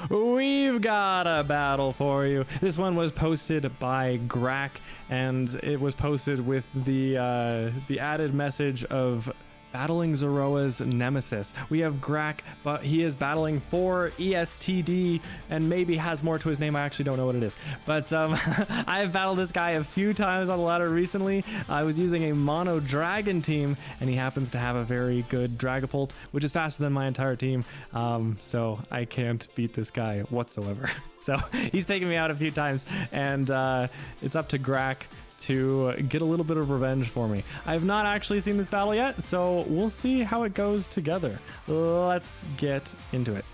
we've got a battle for you. This one was posted by Grak, and it was posted with the added message of battling Zoroa's nemesis. We have Grak, but he is battling for ESTD and maybe has more to his name. I actually don't know what it is. But I have battled this guy a few times on the ladder recently. I was using a mono dragon team, and he happens to have a very good Dragapult, which is faster than my entire team. So I can't beat this guy whatsoever. So he's taken me out a few times, and it's up to Grak to get a little bit of revenge for me. I have not actually seen this battle yet, so we'll see how it goes together. Let's get into it.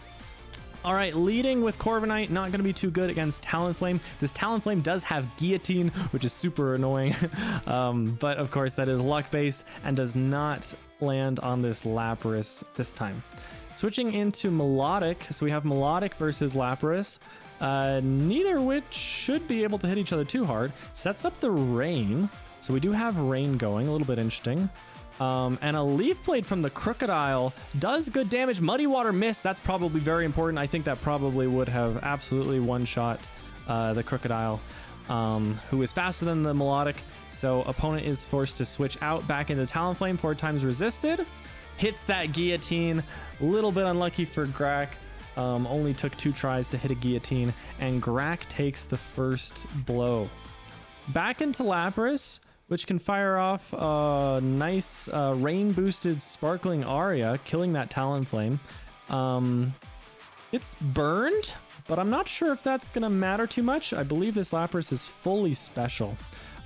All right, leading with Corviknight, not going to be too good against Talonflame. This Talonflame does have Guillotine, which is super annoying, but of course that is luck-based and does not land on this Lapras this time. Switching into Melodic, so we have Melodic versus Lapras. Neither of which should be able to hit each other too hard. Sets up the Rain, so we do have Rain going, a little bit interesting. And a Leaf Blade from the Crocodile does good damage. Muddy Water Mist, that's probably very important. I think that probably would have absolutely one-shot the Crocodile, who is faster than the Melodic. So opponent is forced to switch out back into Talonflame, 4 times resisted. Hits that Guillotine, a little bit unlucky for Grak. Only took 2 tries to hit a Guillotine, and Grak takes the first blow. Back into Lapras, which can fire off a nice rain-boosted Sparkling Aria, killing that Talonflame. It's burned, but I'm not sure if that's going to matter too much. I believe this Lapras is fully special.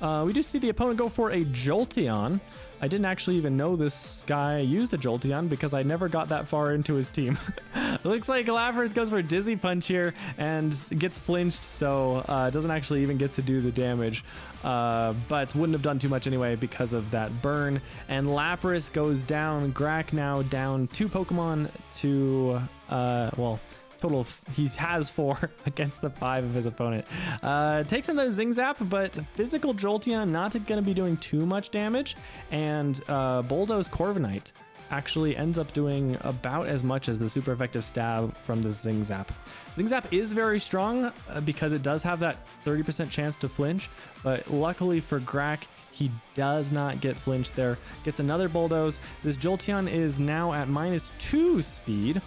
We do see the opponent go for a Jolteon. I didn't actually even know this guy used a Jolteon because I never got that far into his team. Looks like Lapras goes for Dizzy Punch here and gets flinched, so doesn't actually even get to do the damage, but wouldn't have done too much anyway because of that burn. And Lapras goes down. Grak now down 2 Pokemon to, well, total, he has 4 against the 5 of his opponent. Takes in the Zing Zap, but physical Jolteon not going to be doing too much damage, and Bulldoze Corviknight actually ends up doing about as much as the super effective stab from the Zing Zap. Zing Zap is very strong because it does have that 30% chance to flinch, but luckily for Grak, he does not get flinched there. Gets another Bulldoze. This Jolteon is now at -2 speed,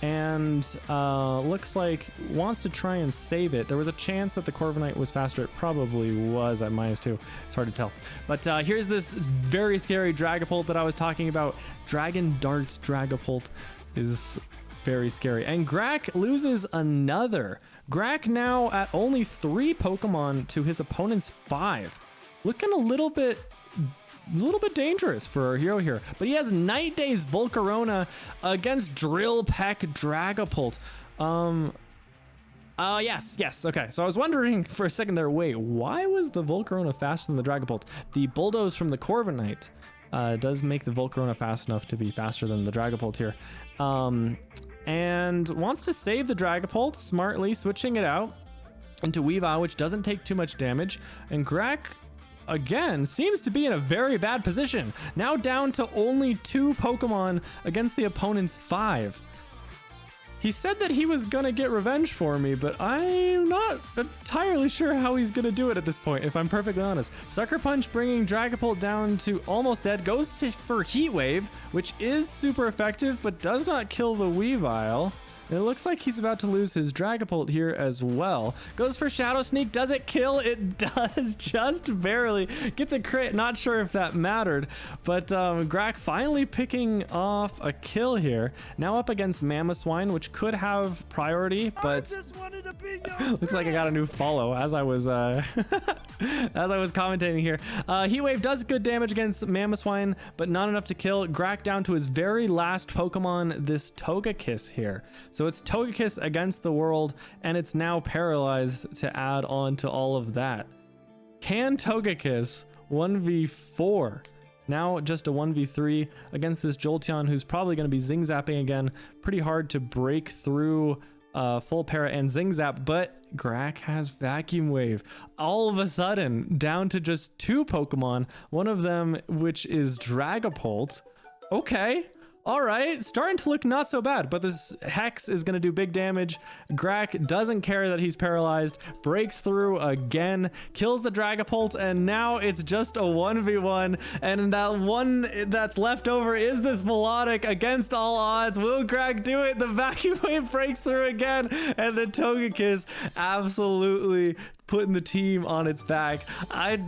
and looks like wants to try and save it. There was a chance that the Corviknight was faster. It probably was at -2. It's hard to tell. But here's this very scary Dragapult that I was talking about. Dragon Darts Dragapult is very scary. And Grak loses another. Grak now at only 3 Pokemon to his opponent's 5. Looking a little bit dangerous for a hero here, but he has Night Days Volcarona against Drill Peck Dragapult. Yes, okay. So I was wondering for a second there, wait, why was the Volcarona faster than the Dragapult? The Bulldoze from the Corviknight does make the Volcarona fast enough to be faster than the Dragapult here. And wants to save the Dragapult, smartly switching it out into Weavile, which doesn't take too much damage. And Grak, again, seems to be in a very bad position. Now down to only 2 Pokemon against the opponent's 5. He said that he was gonna get revenge for me, but I'm not entirely sure how he's gonna do it at this point, if I'm perfectly honest. Sucker Punch bringing Dragapult down to almost dead, goes for Heat Wave, which is super effective, but does not kill the Weavile. And it looks like he's about to lose his Dragapult here as well. Goes for Shadow Sneak. Does it kill? It does, just barely. Gets a crit. Not sure if that mattered. But Grak finally picking off a kill here. Now up against Mamoswine, which could have priority, but looks like I got a new follow as I was as I was commentating here. Heat Wave does good damage against Mamoswine, but not enough to kill. Grak down to his very last Pokemon, this Togekiss here. So it's Togekiss against the world, and it's now paralyzed to add on to all of that. Can Togekiss 1v4? Now just a 1v3 against this Jolteon, who's probably going to be Zing Zapping again. Pretty hard to break through Full Para and Zing Zap, but Grak has Vacuum Wave. All of a sudden, down to just 2 Pokemon, one of them which is Dragapult. Okay. All right, starting to look not so bad, but this Hex is going to do big damage. Grak doesn't care that he's paralyzed, breaks through again, kills the Dragapult, and now it's just a 1v1, and that one that's left over is this Melodic against all odds. Will Grak do it? The Vacuum Wave breaks through again, and the Togekiss absolutely putting the team on its back. I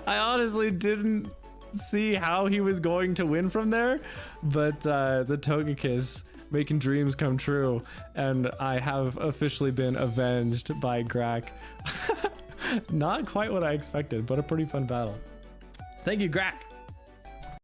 honestly didn't see how he was going to win from there, but the Togekiss making dreams come true, and I have officially been avenged by Grak. Not quite what I expected, but a pretty fun battle. Thank you, Grak.